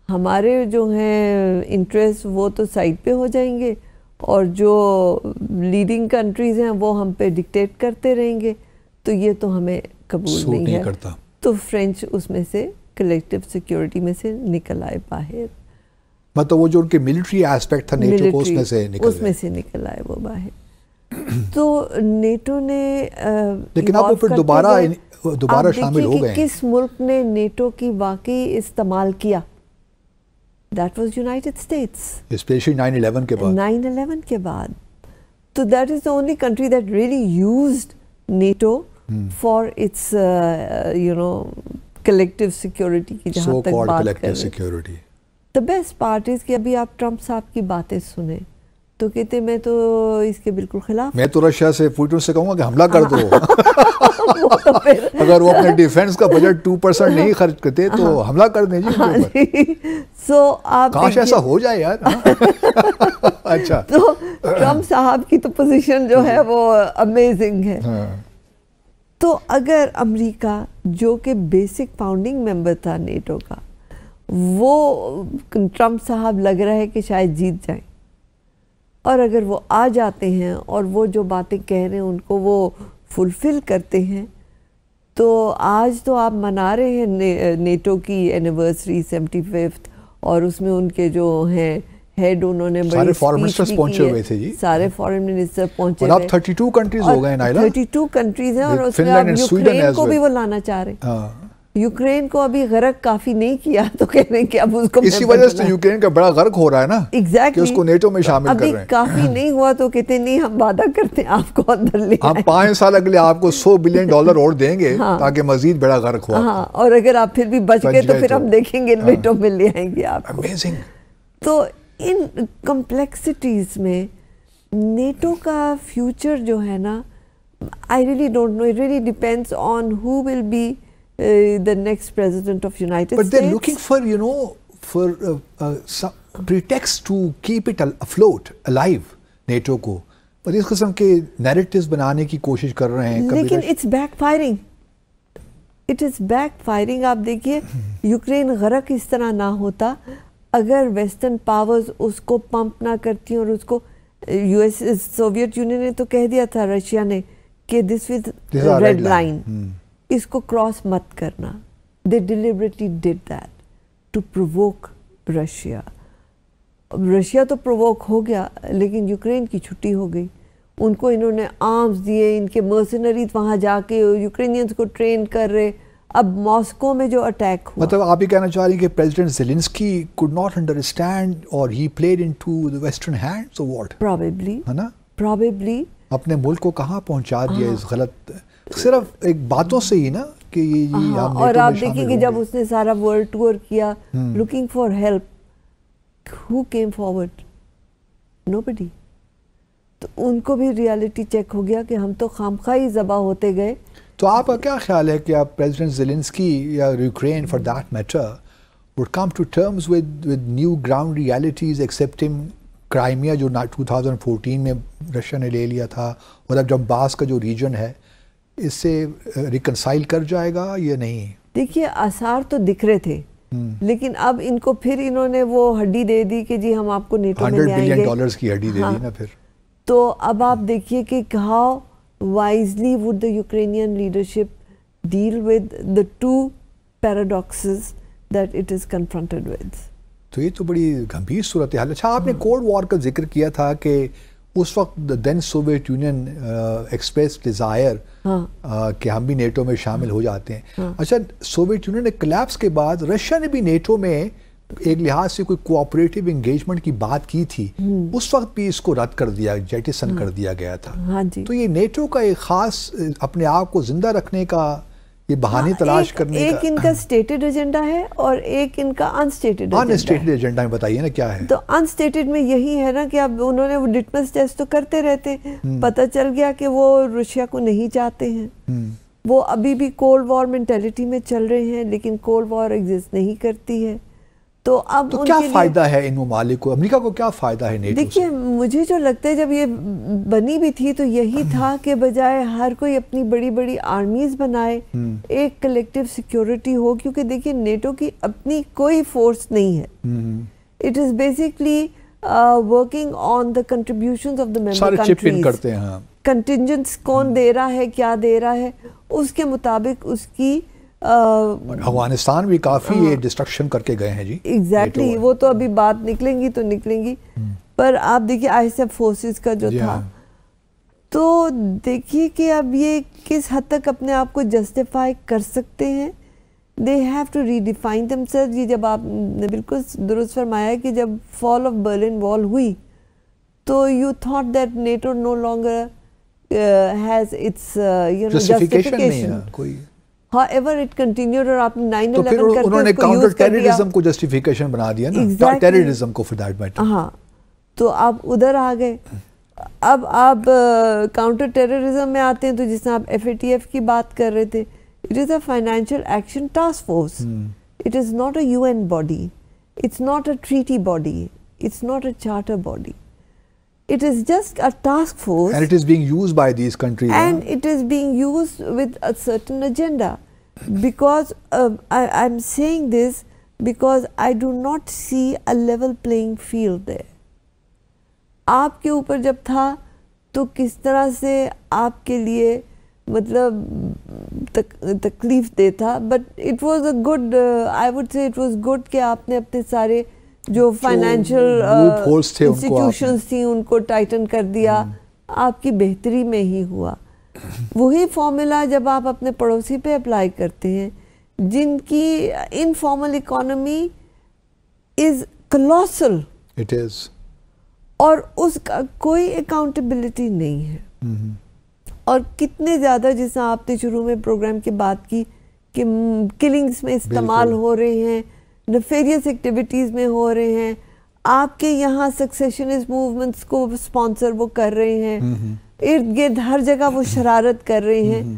ہمارے جو ہیں انٹرسٹ وہ تو سائڈ پہ ہو جائیں گے اور جو لیڈنگ کنٹریز ہیں وہ ہم پہ ڈکٹیٹ کرتے رہیں گے, تو یہ تو ہمیں قبول نہیں ہے. تو فرینچ اس میں سے کلیکٹیو سیکیورٹی میں سے نکل آئے باہر. مطلب وہ جو ان کے ملٹری ایسپیکٹ تھا نیٹو کو اس میں سے نکل آئے وہ باہر. تو نیٹو نے لیکن آپ وہ پھر دوبارہ شامل ہو گئے. کس ملک نے نیٹو کی واقعی استعمال کیا؟ That was United States. Especially 9/11 کے بعد. 9/11 کے بعد. تو that is the only country that really used NATO for its, collective security کی جہاں تک So-called بات collective کریں. security. The best part is کہ ابھی آپ ٹرمپ صاحب کی باتیں سنیں تو کہتے میں تو اس کے بالکل خلاف. میں تو رشیا سے پوٹن سے کہوں گا کہ حملہ کر دو. اگر وہ اپنے ڈیفنس کا بجٹ 2% نہیں خرچ کرتے تو حملہ کر دیں جی. سو آپ کاش ایسا ہو جائے یار. اچھا, تو ٹرمپ صاحب کی تو پوزیشن جو ہے وہ امیزنگ ہے. تو اگر امریکہ جو کہ بیسک فاؤنڈنگ ممبر تھا نیٹو کا, وہ ٹرمپ صاحب لگ رہا ہے کہ شاید جیت جائیں, اور اگر وہ آ جاتے ہیں اور وہ جو باتیں کہہ رہے ہیں ان کو وہ فلفل کرتے ہیں, تو آج تو آپ منا رہے ہیں نیٹو کی اینیورسری 75th, اور اس میں ان کے جو ہیں ہیڈ انہوں نے سارے فارن منسٹرز پہنچے ہوئے تھے جی. سارے فارن منسٹر پہنچے ہوئے. اور اب 32 کنٹریز ہو گئے نائلہ. 32 کنٹریز ہیں, اور اس میں اب یوکرین کو بھی وہ لانا چاہ رہے ہیں. یوکرین کو ابھی غرق کافی نہیں کیا تو کہہ رہے ہیں کہ اب اس کو اسی وجہ سے یوکرین کا بڑا غرق ہو رہا ہے نا, کہ اس کو نیٹو میں شامل کر رہے ہیں. ابھی کافی نہیں ہوا تو کہتے نہیں ہم وعدہ کرتے ہیں آپ کو اندر لے آئیں. ہم 5 سال اگلے آپ کو $100 بلین اور دیں گے تاکہ مزید بڑا غرق ہوا. ہاں, اور اگر آپ پھر بھی بچ گئے تو پھر ہم دیکھیں گے نیٹو میں لے آئیں گے آپ کو. تو ان کمپلیکسٹیز میں نیٹو کا فیوچر جو ہے نا, I really don't know. It really depends on who will be the next president of United States. But they're looking for some pretext to keep it afloat, alive, NATO کو. اور اس قسم کے نیریٹیوز بنانے کی کوشش کر رہے ہیں. لیکن it's backfiring. It is backfiring. آپ دیکھیے یوکرین غرق اس طرح نہ ہوتا اگر ویسٹرن پاورز اس کو پمپ نہ کرتی اور اس کو سوویت یونین نے تو کہہ دیا تھا رشیا نے کہ دس از ریڈ لائن, اس کو کراس مت کرنا. They deliberately did that to provoke Russia. Russia تو پرووک ہو گیا لیکن یوکرین کی چھٹی ہو گئی. ان کو انہوں نے آرمز دیے, ان کے مرسنریز وہاں جا کے یوکرینینز کو ٹرین کر رہے. اب ماسکو میں جو اٹیک ہوا, مطلب آپ یہ کہنا چاہ رہی ہیں کہ president Zelensky could not understand or he played into the western hands or what? Probably. ہے نا, probably. اپنے ملک کو کہاں پہنچا دیا اس غلط, صرف ایک باتوں سے ہی نا کہ یہ اور آپ دیکھیں کہ جب اس نے سارا ورلڈ ٹور کیا looking for help, who came forward? Nobody. تو ان کو بھی ریالٹی چیک ہو گیا کہ ہم تو خامخواہی ذبح ہوتے گئے. تو آپ کا کیا خیال ہے کہ آپ پریزیڈنٹ زیلنسکی یا Ukraine for that matter would come to terms with new ground realities accepting Crimea جو 2014 میں رشیا نے لے لیا تھا, اور اب ڈنباس کا جو ریجن ہے اس سے ریکنسائل کر جائے گا یا نہیں؟ دیکھیے آثار تو دکھ رہے تھے, لیکن اب ان کو پھر انہوں نے وہ ہڈی دے دی کہ جی ہم آپ کو نیٹو میں لے آئیں گے. $100 بلین کی ہڈی دے دی نا پھر. تو اب آپ دیکھیے کہ how wisely would the Ukrainian leadership deal with the two paradoxes that it is confronted with. تو یہ تو بڑی گمبھیر صورتحال. اچھا, آپ نے کولڈ وار کا ذکر کیا تھا کہ اس وقت دین سوویت یونین ایکسپریس ڈیزائر کہ ہم بھی نیٹو میں شامل ہو جاتے ہیں. اچھا, سوویت یونین نے کلیپس کے بعد رشیا نے بھی نیٹو میں ایک لحاظ سے کوئی کوآپریٹیو انگیجمنٹ کی بات کی تھی, اس وقت بھی اس کو رد کر دیا, جیٹسن کر دیا گیا تھا. تو یہ نیٹو کا ایک خاص اپنے آپ کو زندہ رکھنے کا یہ بہانے تلاش کرنے کا ایک ان کا سٹیٹڈ ایجنڈا ہے اور ایک ان کا انسٹیٹڈ ایجنڈا ہے. بتائیے نا کیا ہے. تو انسٹیٹڈ میں یہی ہے نا کہ اب انہوں نے وہ لٹمس ٹیسٹ تو کرتے رہتے ہیں, پتہ چل گیا کہ وہ رشیا کو نہیں چاہتے ہیں, وہ ابھی بھی کولڈ وار مینٹیلٹی میں چل رہے ہیں, لیکن کولڈ وار ایگزسٹ نہیں کرتی ہے. تو اب تو کیا فائدہ ہے ان ممالک کو, امریکہ کو کیا فائدہ ہے نیٹو سے؟ دیکھیے مجھے جو لگتا ہے جب یہ بنی بھی تھی تو یہی تھا کہ بجائے ہر کوئی اپنی بڑی بڑی آرمیز بنائے, ایک کلیکٹیو سیکیورٹی ہو, کیونکہ دیکھیے نیٹو کی اپنی کوئی فورس نہیں ہے. It is basically working on the contributions of the member countries. Contingents کون دے رہا ہے, کیا دے رہا ہے, اس کے مطابق اس کی افغانستان بھی کافی ڈسٹرکشن کر کے گئے ہیں جی. ایگزیکٹلی, وہ تو ابھی بات نکلیں گی تو نکلیں گی, پر آپ دیکھیے آئی ایس ایف فورسز کا جو تھا, تو دیکھیے کہ اب یہ کس حد تک اپنے آپ کو جسٹیفائی کر سکتے ہیں. They have to redefine themself. یہ جب آپ نے بالکل درست فرمایا کہ جب فال آف برلن وال ہوئی تو you thought that NATO no longer has its justification. However it continued, اور آپ نے 9/11 کر کے انہوں نے کاؤنٹر ٹیررزم کو جسٹیفیکیشن بنا دیا نا, ٹیررزم کو for that matter. ہاں, تو آپ ادھر آ گئے. اب آپ کاؤنٹر ٹیررزم میں آتے ہیں تو جس طرح آپ FATF کی بات کر رہے تھے, it is a financial action task force. It is not a UN body. It's not a treaty body. It's not a charter body. It is just a task force. And it is being used by these countries. And it is being used with a certain agenda. Because I'm saying this because I do not see a level playing field there. آپ کے اوپر جب تھا تو کس طرح سے آپ کے لیے مطلب تکلیف دہ تھا, but it was a good, I would say it was good کہ آپ نے اپنے سارے جو فائنینشیل انسٹیٹیوشنز تھیں ان کو ٹائٹن کر دیا, آپ کی بہتری میں ہی ہوا. وہی فارمولا جب آپ اپنے پڑوسی پہ اپلائی کرتے ہیں جن کی informal economy is colossal, it is, اور اس کا کوئی اکاؤنٹیبلٹی نہیں ہے. اور کتنے زیادہ, جس طرح آپ نے شروع میں پروگرام کی بات کی کہ کلنگز میں استعمال ہو رہے ہیں, نفیریس ایکٹیویٹیز میں ہو رہے ہیں, آپ کے یہاں سکسیشنسٹ موومنٹس کو سپانسر وہ کر رہے ہیں, ارد گرد ہر جگہ وہ شرارت کر رہے ہیں.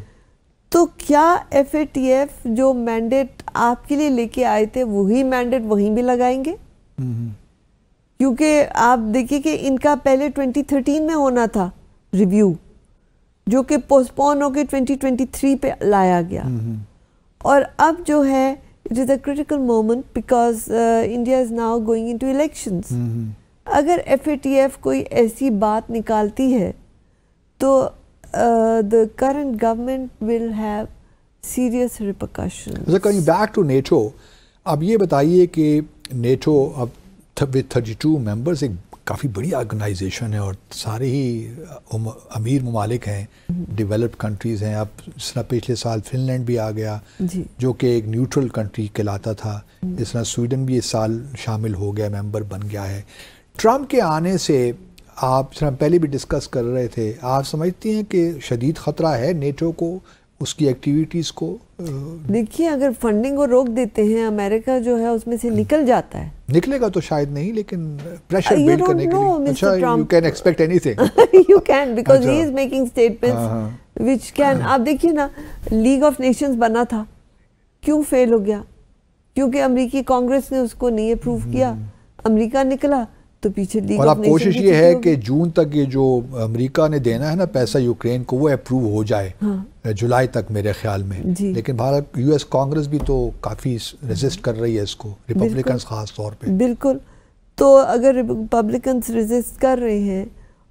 تو کیا FATF جو مینڈیٹ آپ کے لیے لے کے آئے تھے وہی مینڈیٹ وہیں بھی لگائیں گے؟ کیونکہ آپ دیکھیے کہ ان کا پہلے 2013 میں ہونا تھا ریویو, جو کہ پوسٹپون ہو کے 2023 پہ لایا گیا. اور اب جو ہے it is a critical moment because India is now going into elections. اگر FATF کوئی ایسی بات نکالتی ہے تو the current government will have serious repercussions. Coming back to NATO, اب یہ بتائیے کہ نیٹو اب with 32 members ایک کافی بڑی آرگنائزیشن ہے, اور سارے ہی امیر ممالک ہیں, ڈیولپڈ کنٹریز ہیں. اب اس طرح پچھلے سال فن لینڈ بھی آ گیا جو کہ ایک نیوٹرل کنٹری کہلاتا تھا, اس طرح سویڈن بھی اس سال شامل ہو گیا, ممبر بن گیا ہے. ٹرمپ کے آنے سے آپ پہلے بھی ڈسکس کر رہے تھے, آپ سمجھتی ہیں کہ شدید خطرہ ہے نیٹو کو, اس کی ایکٹیویٹیز کو؟ دیکھیے اگر فنڈنگ کو روک دیتے ہیں, امریکہ جو ہے اس میں سے نکل جاتا ہے. نکلے گا تو شاید نہیں, لیکن پریشر بلڈ کرنے کے لیے. اچھا, you can expect anything. You can, because he is making statements which can. آپ دیکھیے نا, لیگ آف نیشنز بنا تھا, کیوں فیل ہو گیا؟ کیونکہ امریکی کانگریس نے اس کو نہیں اپروو کیا. امریکہ نکلا تو پیچھے لیگ اور آف اب کوشش یہ ہے کہ جون تک یہ جو امریکہ نے دینا ہے نا پیسہ یوکرین کو, وہ اپروو ہو جائے جولائی تک میرے خیال میں. لیکن بھارت US کانگریس بھی تو کافی ریزسٹ کر رہی ہے اس کو, ریپبلکنز خاص طور پہ. بالکل, تو اگر ریپبلکنز ریزسٹ کر رہے ہیں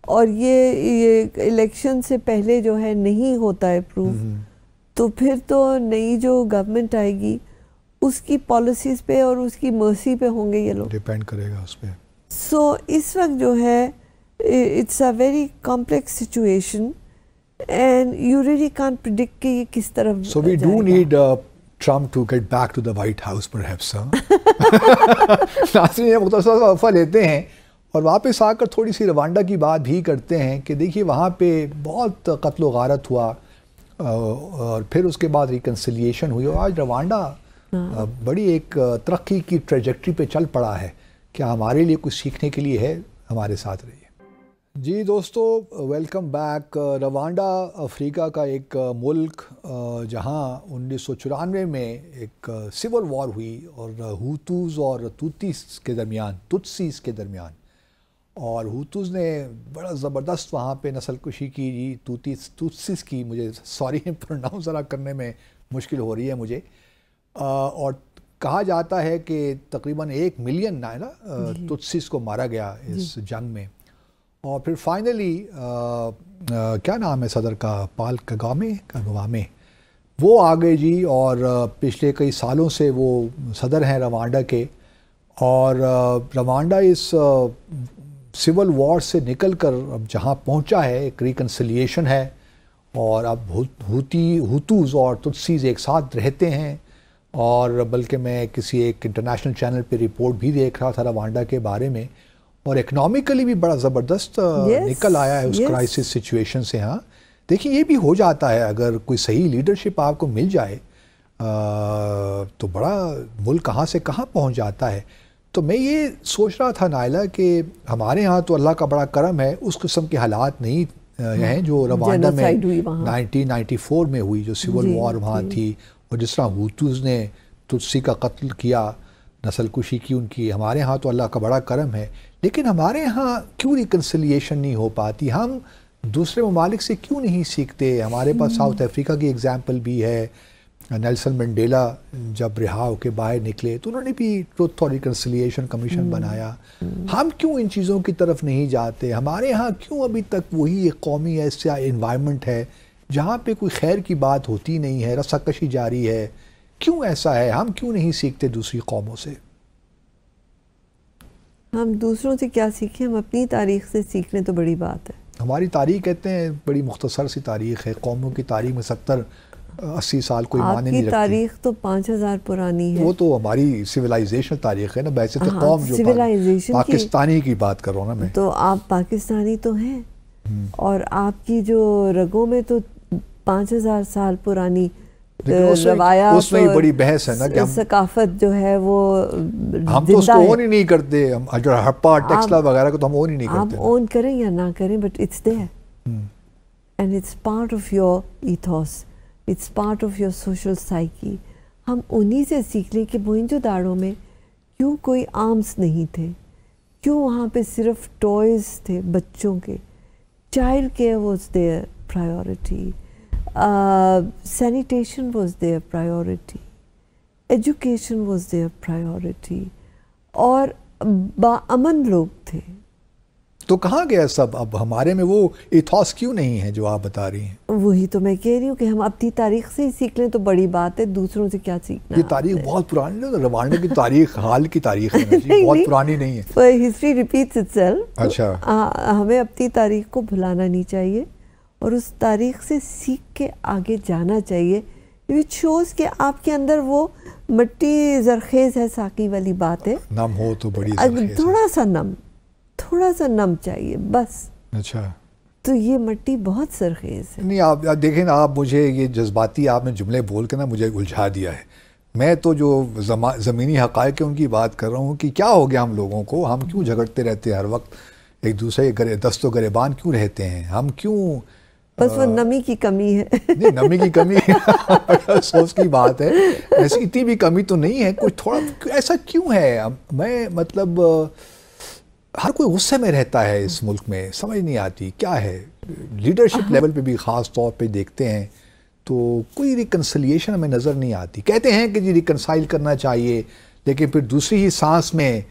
اور یہ الیکشن سے پہلے جو ہے نہیں ہوتا ہے اپروو, تو پھر تو نئی جو گورنمنٹ آئے گی اس کی پالیسیز پہ اور اس کی مرسی پہ ہوں گے یہ لوگ, ڈیپینڈ کرے گا اس پہ. سو اس وقت جو ہے it's a very complex situation and you really can't predict کہ یہ کس طرف جائے گا. So we do need Trump to get back to the White House perhaps. ناظرین مختصر وقفہ لیتے ہیں اور واپس آ کر تھوڑی سی روانڈا کی بات بھی کرتے ہیں کہ دیکھیے وہاں پہ بہت قتل و غارت ہوا اور پھر اس کے بعد ریکنسیلیشن ہوئی, اور آج روانڈا بڑی ایک ترقی کی ٹریجیکٹری پہ چل پڑا ہے. کیا ہمارے لیے کچھ سیکھنے کے لیے ہے؟ ہمارے ساتھ رہیے. جی دوستو، ویلکم بیک۔ روانڈا افریقہ کا ایک ملک جہاں 1994 میں ایک سول وار ہوئی اور ہوتوز اور توتسیز کے درمیان، اور ہوتوز نے بڑا زبردست وہاں پہ نسل کشی کی جی، توتسیز کی، مجھے سوری پروناؤنس ذرا کرنے میں مشکل ہو رہی ہے مجھے، اور کہا جاتا ہے کہ تقریباً 1 ملین توتسیز کو مارا گیا اس جنگ میں۔ اور پھر فائنلی کیا نام ہے صدر کا، پال کگامے، وہ آ گئے جی، اور پچھلے کئی سالوں سے وہ صدر ہیں روانڈا کے، اور روانڈا اس سول وار سے نکل کر اب جہاں پہنچا ہے ایک ریکنسلیشن ہے، اور اب ہوتوز اور توتسیز ایک ساتھ رہتے ہیں، اور بلکہ میں کسی ایک انٹرنیشنل چینل پہ رپورٹ بھی دیکھ رہا تھا روانڈا کے بارے میں، اور اکنامیکلی بھی بڑا زبردست نکل آیا ہے اس کرائسس سچویشن سے۔ ہاں دیکھیں، یہ بھی ہو جاتا ہے اگر کوئی صحیح لیڈرشپ آپ کو مل جائے تو بڑا ملک کہاں سے کہاں پہنچ جاتا ہے۔ تو میں یہ سوچ رہا تھا نائلہ کہ ہمارے ہاں تو اللہ کا بڑا کرم ہے، اس قسم کے حالات نہیں ہیں جو روانڈا میں 1994 میں ہوئی، جو سول وار وہاں تھی، اور جس طرح ہوتوز نے توتسی کا قتل کیا، نسل کشی کی ان کی۔ ہمارے ہاں تو اللہ کا بڑا کرم ہے، لیکن ہمارے ہاں کیوں ریکنسلیشن نہیں ہو پاتی؟ ہم دوسرے ممالک سے کیوں نہیں سیکھتے؟ ہمارے پاس ساؤتھ افریقہ کی ایگزامپل بھی ہے، نیلسن منڈیلا جب رہا ہو کے باہر نکلے تو انہوں نے بھی ٹروتھ اور ریکنسلیشن کمیشن بنایا۔ ہم کیوں ان چیزوں کی طرف نہیں جاتے؟ ہمارے ہاں کیوں ابھی تک وہی ایک قومی ایسا انوائرمنٹ ہے جہاں پہ کوئی خیر کی بات ہوتی نہیں ہے، رسا کشی جاری ہے؟ کیوں ایسا ہے؟ ہم کیوں نہیں سیکھتے دوسری قوموں سے؟ ہم دوسروں سے کیا سیکھیں؟ ہم اپنی تاریخ سے سیکھ لیں تو بڑی بات ہے۔ ہماری تاریخ کہتے ہیں بڑی مختصر سی تاریخ ہے، قوموں کی تاریخ میں 70-80 سال کوئی معنی نہیں رکھتی۔ آپ کی تاریخ تو 5000 پرانی ہے۔ وہ تو ہماری سویلائزیشن تاریخ ہے نا، بعثت قوم جو پاکستانی کی بات کر رہا ہوں نا میں۔ تو آپ پاکستانی تو ہیں، اور آپ کی جو رگوں میں تو 5000 سال پرانی روایات، اس میں بڑی بحث ہے نا کہ ثقافت جو ہے وہ ہم تو اس کو اون ہی نہیں کرتے، جو ہڑپا ٹیکسلا وغیرہ کو تو ہم اون ہی نہیں کرتے۔ آپ اون کریں یا نہ کریں، but it's there and it's part of your ethos, it's part of your social psyche. ہم انہی سے سیکھ لیں کہ موہنجو داڑو میں کیوں کوئی آرمز نہیں تھے، کیوں وہاں پہ صرف ٹوائز تھے بچوں کے، child care was there priority, sanitation was their priority, education was their priority، اور باامن لوگ تھے۔ تو کہاں گیا سب؟ اب ہمارے میں وہ ایتھوس کیوں نہیں ہے جو آپ بتا رہی ہیں؟ وہی تو میں کہہ رہی ہوں کہ ہم اپنی تاریخ سے ہی سیکھ لیں تو بڑی بات ہے، دوسروں سے کیا سیکھنا؟ یہ تاریخ بہت پرانی ہے، روانڈا کی تاریخ حال کی تاریخ ہے جی، بہت پرانی نہیں ہے۔ History repeats itself. اچھا، ہمیں اپنی تاریخ کو بھلانا نہیں چاہیے، اور اس تاریخ سے سیکھ کے آگے جانا چاہیے۔ وچ شوز کہ آپ کے اندر وہ مٹی زرخیز ہے، ساقی والی بات ہے، نم ہو تو بڑی زرخیز، تھوڑا سا نم چاہیے بس۔ اچھا، تو یہ مٹی بہت زرخیز ہے۔ نہیں، آپ دیکھیں نا، آپ مجھے یہ جذباتی آپ نے جملے بول کے نا مجھے الجھا دیا ہے۔ میں تو جو زمینی حقائق ان کی بات کر رہا ہوں کہ کیا ہو گیا ہم لوگوں کو، ہم کیوں جھگڑتے رہتے ہیں ہر وقت، ایک دوسرے کے دست و گریبان کیوں رہتے ہیں؟ ہم کیوں؟ بس وہ نمی کی کمی ہے۔ نہیں، نمی کی کمی افسوس کی بات ہے، ایسی اتنی بھی کمی تو نہیں ہے، کچھ تھوڑا ایسا کیوں ہے؟ میں مطلب ہر کوئی غصے میں رہتا ہے اس ملک میں، سمجھ نہیں آتی کیا ہے۔ لیڈرشپ لیول پہ بھی خاص طور پہ دیکھتے ہیں تو کوئی ریکنسلیشن ہمیں نظر نہیں آتی۔ کہتے ہیں کہ جی ریکنسائل کرنا چاہیے، لیکن پھر دوسری ہی سانس میں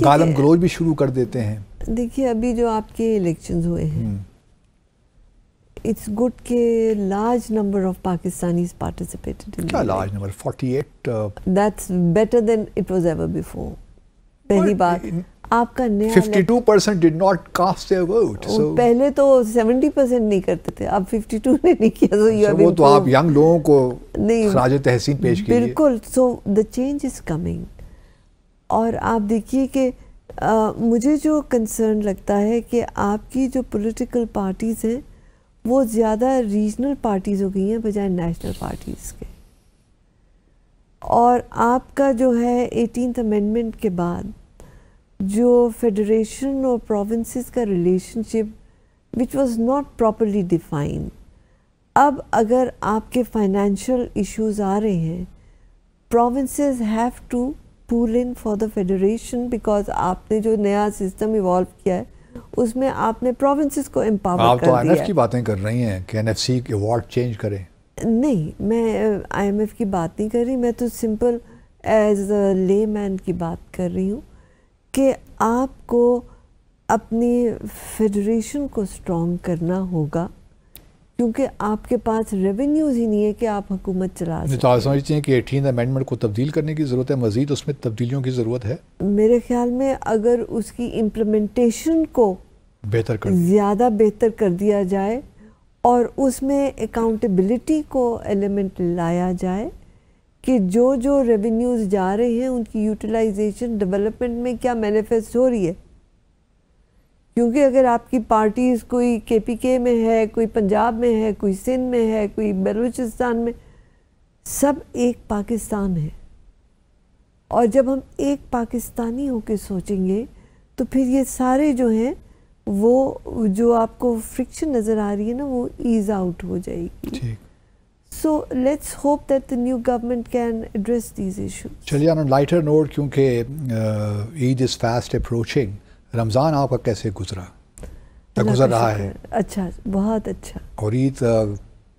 گالم گلوچ بھی شروع کر دیتے ہیں۔ دیکھیے ابھی جو آپ کے الیکشنز ہوئے ہیں، اٹس گڈ کہ large number of Pakistanis participated in. کیا large number? 48۔ That's better than it was ever before. پہلی بات، آپ کا نیا 52% did not cast their vote۔ پہلے تو 70% نہیں کرتے تھے، اب 52 نے نہیں کیا۔ وہ تو آپ ینگ لوگوں کو خراج تحسین پیش کیجیے۔ بالکل، سو دا چینج از کمنگ۔ اور آپ دیکھیے کہ مجھے جو کنسرن لگتا ہے کہ آپ کی جو پولیٹیکل پارٹیز ہیں وہ زیادہ ریجنل پارٹیز ہو گئی ہیں بجائے نیشنل پارٹیز کے، اور آپ کا جو ہے 18th امینڈمنٹ کے بعد جو فیڈریشن اور پروونسز کا relationship which was not properly defined. اب اگر آپ کے فائنینشیل ایشوز آ رہے ہیں, provinces have to pool in for the federation, because آپ نے جو نیا سسٹم ایوالو کیا ہے اس میں آپ نے پروونسز کو امپاور کر دیا. آپ تو آئی ایم ایف کی باتیں کر رہی ہیں کہ این ایف سی کے ایوارڈ چینج کریں. نہیں, میں آئی ایم ایف کی بات نہیں کر رہی, میں تو سمپل ایز اے لے مین کی بات کر رہی ہوں کہ آپ کو اپنی فیڈریشن کو اسٹرانگ کرنا ہوگا, کیونکہ آپ کے پاس ریونیوز ہی نہیں ہے کہ آپ حکومت چلا سکیں. تو آپ سمجھتے ہیں کہ 18 امینڈمنٹ کو تبدیل کرنے کی ضرورت ہے, مزید اس میں تبدیلیوں کی ضرورت ہے؟ میرے خیال میں اگر اس کی امپلیمنٹیشن کو زیادہ بہتر کر دیا جائے اور اس میں اکاؤنٹیبلٹی کو ایلیمنٹ لایا جائے کہ جو جو ریونیوز جا رہے ہیں ان کی یوٹیلائزیشن ڈیولپمنٹ میں کیا مینیفیسٹ ہو رہی ہے. کیونکہ اگر آپ کی پارٹیز کوئی کے پی کے میں ہے, کوئی پنجاب میں ہے, کوئی سندھ میں ہے, کوئی بلوچستان میں, سب ایک پاکستان ہے. اور جب ہم ایک پاکستانی ہو کے سوچیں گے تو پھر یہ سارے جو ہیں وہ جو آپ کو فرکشن نظر آ رہی ہے نا وہ ایز آؤٹ ہو جائے گی. So let's hope that the new government can address these issues. چلیے آن لائٹر نوٹ, کیونکہ عید از فاسٹ اپروچنگ, رمضان آپ کا کیسے گزرا یا گزر رہا ہے؟ اچھا, بہت اچھا. اور عید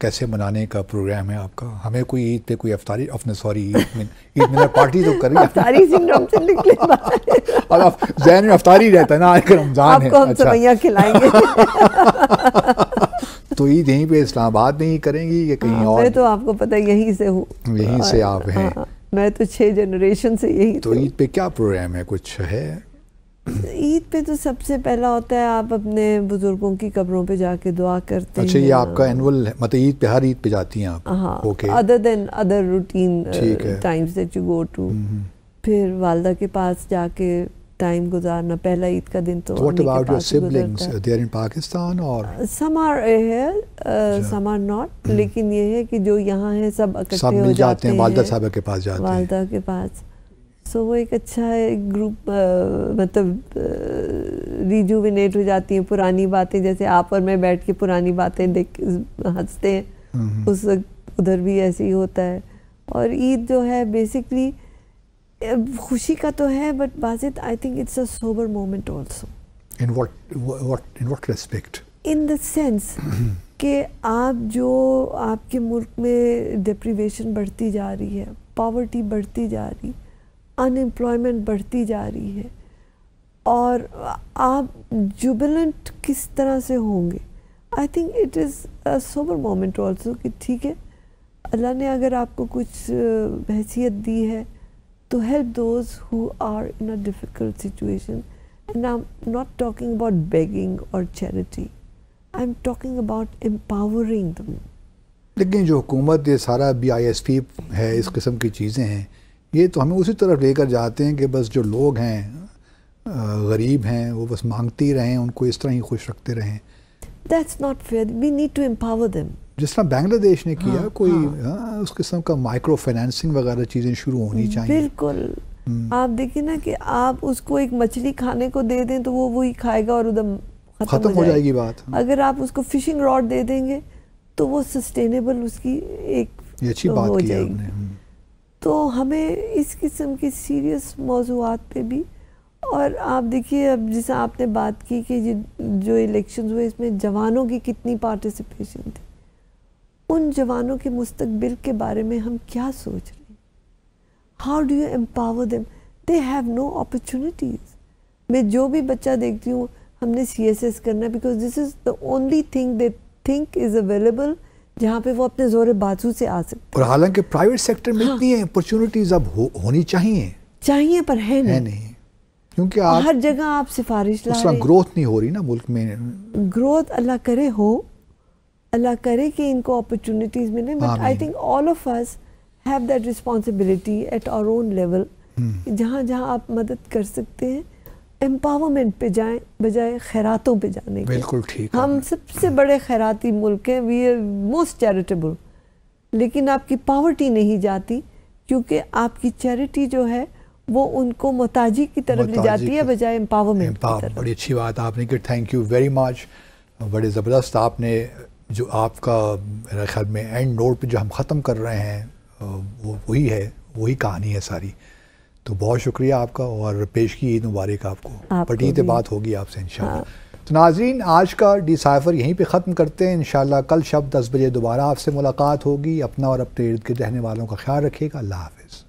کیسے منانے کا پروگرام ہے آپ کا؟ ہمیں کوئی عید پہ کوئی افطاری عید میں پارٹی تو کر رہی ہے اور ذہن میں افطاری رہتا ہے نا, آج رمضان ہے, آپ کو ہم سویاں کھلائیں گے. تو عید یہیں پہ اسلام آباد میں ہی کریں گی یا کہیں اور؟ میں تو آپ کو پتہ یہیں سے ہوں, یہیں سے آپ ہیں. میں تو 6 جنریشن سے یہی. تو عید پہ کیا پروگرام ہے, کچھ ہے؟ عید پہ تو سب سے پہلا ہوتا ہے آپ اپنے بزرگوں کی قبروں پہ جا کے دعا کرتے ہیں. اچھا, یہ آپ کا اینول مطلب عید پہ, ہر عید پہ جاتی ہیں آپ؟ ہاں, other than other routine times that you go to. پھر والدہ کے پاس جا کے ٹائم گزارنا, پہلا عید کا دن تو. What about your siblings? They are in Pakistan or? Some are here, some are not. لیکن یہ ہے کہ جو یہاں ہیں سب اکٹھے ہو جاتے ہیں, والدہ صاحبہ کے پاس جاتے ہیں. والدہ کے پاس. سو وہ ایک اچھا گروپ, مطلب ریجوینیٹ ہو جاتی ہیں پرانی باتیں, جیسے آپ اور میں بیٹھ کے پرانی باتیں دیکھ ہنستے ہیں, اس وقت ادھر بھی ایسے ہی ہوتا ہے. اور عید جو ہے بیسکلی خوشی کا تو ہے, but Basit I think it's a sober moment also. In what respect? In the sense کہ آپ جو آپ کے ملک میں ڈپریویشن بڑھتی جا رہی ہے, پاورٹی بڑھتی جا رہی, ان امپلائمنٹ بڑھتی جا رہی ہے, اور آپ جوبلنٹ کس طرح سے ہوں گے. I think it is a sober moment also کہ ٹھیک ہے, اللہ نے اگر آپ کو کچھ حیثیت دی ہے to help those who are in a difficult situation. And I'm not talking about begging or charity. I'm talking about empowering them. لیکن جو حکومت یہ سارا بی آئی ایس پی ہے, اس قسم کی چیزیں ہیں, یہ تو ہمیں اسی طرف لے کر جاتے ہیں کہ بس جو لوگ ہیں غریب ہیں وہ بس مانگتے رہیں, ان کو اس طرح ہی خوش رکھتے رہیں. That's not fair. We need to empower them. جس طرح بنگلہ دیش نے کیا, کوئی اس قسم کا مائکرو فائنینسنگ وغیرہ چیزیں شروع ہونی چاہیے. بالکل. آپ دیکھیں نا کہ آپ اس کو ایک مچھلی کھانے کو دے دیں تو وہ وہی کھائے گا اور ادھر ختم ہو جائے گی بات. اگر آپ اس کو فشنگ راڈ دے دیں گے تو وہ سسٹینیبل اس کی ایک اچھی بات کی آپ نے. تو ہمیں اس قسم کی سیریس موضوعات پہ بھی, اور آپ دیکھیے اب جیسے آپ نے بات کی کہ جو الیکشنز ہوئے اس میں جوانوں کی کتنی پارٹیسپیشن تھی, ان جوانوں کے مستقبل کے بارے میں ہم کیا سوچ رہے ہیں؟ How do you empower them? They have no opportunities. میں جو بھی بچہ دیکھتی ہوں, ہم نے سی ایس ایس کرنا ہے because this is the only thing they think is available جہاں پہ وہ اپنے زور بازو سے آ سکتے. اور حالانکہ پرائیویٹ سیکٹر میں اتنی اپرچونیٹیز اب ہونی چاہیے پر ہے نہیں, کیونکہ ہر جگہ آپ سفارش لا رہے ہیں. گروتھ نہیں ہو رہی نا ملک میں. گروتھ اللہ کرے ہو, اللہ کرے کہ ان کو اپرچونیٹیز ملیں, but I think all of us have that responsibility at our own level. جہاں جہاں آپ مدد کر سکتے ہیں امپاورمنٹ پہ جائیں بجائے خیراتوں پہ جانے کے. بالکل ٹھیک. ہم سب سے بڑے خیراتی ملک ہیں, وی آر موسٹ چیریٹیبل, لیکن آپ کی پاورٹی نہیں جاتی کیونکہ آپ کی چیریٹی جو ہے وہ ان کو محتاجی کی طرف لے جاتی ہے بجائے امپاورمنٹ کی طرف. بڑی اچھی بات آپ نے کی. Thank you very much. بڑے زبردست آپ نے جو آپ کا میرے خیال میں اینڈ نوٹ پہ جو ہم ختم کر رہے ہیں وہی ہے, وہی کہانی ہے ساری. تو بہت شکریہ آپ کا, اور پیش کی عید مبارک آپ کو. پٹیت بات ہوگی آپ سے انشاءاللہ. تو ناظرین, آج کا ڈی سائفر یہیں پہ ختم کرتے ہیں. انشاءاللہ کل شب 10 بجے دوبارہ آپ سے ملاقات ہوگی. اپنا اور اپنے ارد گرد رہنے والوں کا خیال رکھیے گا. اللہ حافظ.